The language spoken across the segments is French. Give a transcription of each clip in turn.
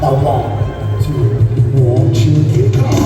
I want you to come.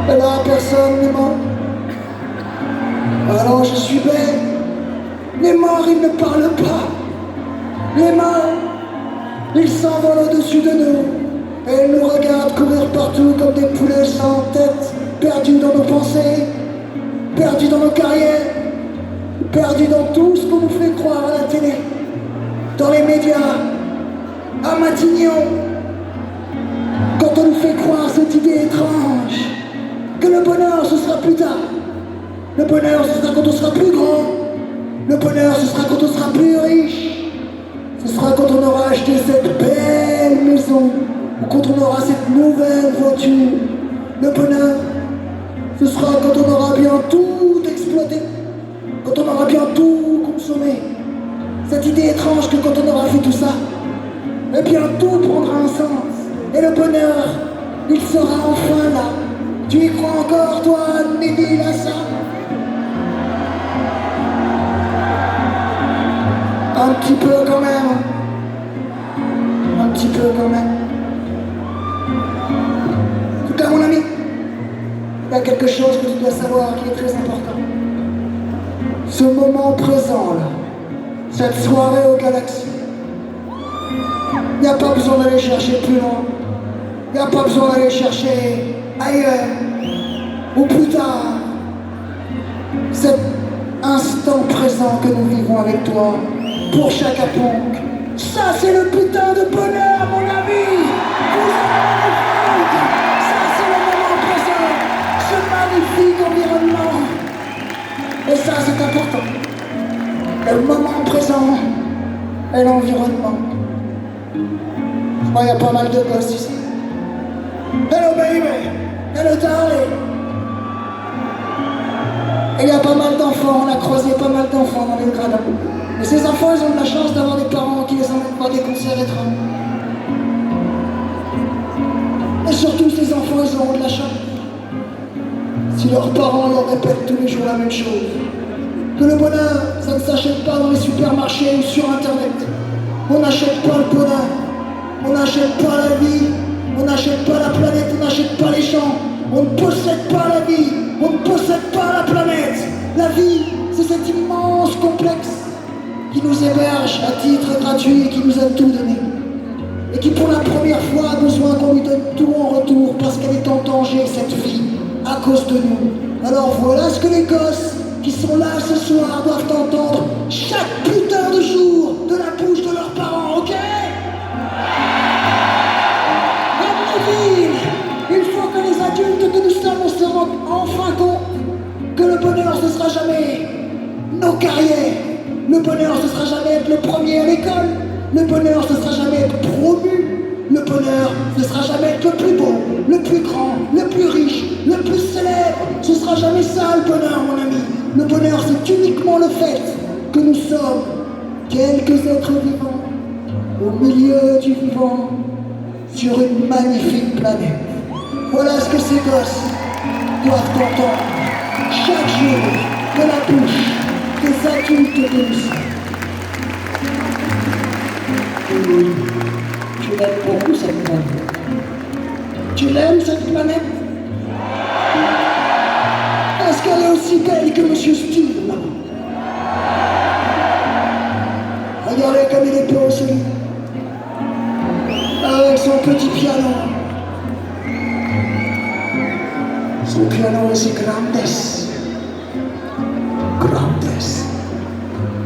Et là, personne n'est mort. Alors je suis bête. Les morts, ils ne parlent pas. Les morts, ils s'envolent au-dessus de nous. Et ils nous regardent courir partout comme des poulets sans tête, perdus dans nos pensées, perdus dans nos carrières, perdus dans tout ce qu'on nous fait croire à la télé, dans les médias, à Matignon, quand on nous fait croire cette idée étrange que le bonheur ce sera plus tard, le bonheur ce sera quand on sera plus grand, le bonheur ce sera quand on sera plus riche, ce sera quand on aura acheté cette belle maison, ou quand on aura cette nouvelle voiture. Le bonheur ce sera quand on aura bien tout exploité, quand on aura bien tout consommé. Cette idée étrange que quand on aura fait tout ça, eh bien tout prendra un sens. Et le bonheur, il sera enfin là. Tu y crois encore, toi, Nelly Lassa? Un petit peu quand même. Un petit peu quand même. En tout cas, mon ami, il y a quelque chose que tu dois savoir qui est très important. Ce moment présent, là, cette soirée aux galaxies, il n'y a pas besoin d'aller chercher plus loin. Il n'y a pas besoin d'aller chercher ailleurs ou plus tard. Cet instant présent que nous vivons avec toi, pour Chaka Ponk, ça c'est le putain de bonheur, mon ami. Vous êtes magnifiques. Ça c'est le moment présent, ce magnifique environnement. Et ça c'est important. Le moment présent et l'environnement. Je crois qu'il y a pas mal de gosses ici. Hello baby, hello darling. Et il y a pas mal d'enfants, on a croisé pas mal d'enfants dans les gradins. Et ces enfants, ils ont de la chance d'avoir des parents qui les emmènent voir des concerts étranges. Et surtout, ces enfants, ils auront de la chance si leurs parents leur répètent tous les jours la même chose. Que le bonheur, ça ne s'achète pas dans les supermarchés ou sur Internet. On n'achète pas le bonheur, on n'achète pas la vie, on n'achète pas la planète, on n'achète pas les gens. On ne possède pas la vie, on ne possède pas la planète. La vie, c'est cet immense complexe qui nous héberge à titre gratuit et qui nous a tout donné. Et qui pour la première fois a besoin qu'on lui donne tout en retour parce qu'elle est en danger, cette vie, à cause de nous. Alors voilà ce que les gosses qui sont là ce soir doivent entendre chaque putain de jour de la bouche de leurs parents, ok? Il faut que les adultes que nous sommes, on se rendent enfin compte que le bonheur ce sera jamais nos carrières. Le bonheur ce sera jamais être le premier à l'école. Le bonheur ce sera jamais être promu. Le bonheur ce sera jamais être le plus beau, le plus grand, le plus riche, le plus célèbre. Ce sera jamais ça le bonheur, mon ami. Le bonheur c'est uniquement le fait que nous sommes quelques êtres vivants au milieu du vivant sur une magnifique planète. Voilà ce que ces gosses doivent entendre chaque jour de la bouche des adultes que nous sommes. Tu l'aimes beaucoup cette planète. Tu l'aimes cette planète? Est-ce qu'elle est aussi belle que Monsieur Steele là? Regardez comme il est beau celui-là. Avec son petit piano. Son piano es grandes. Grandes.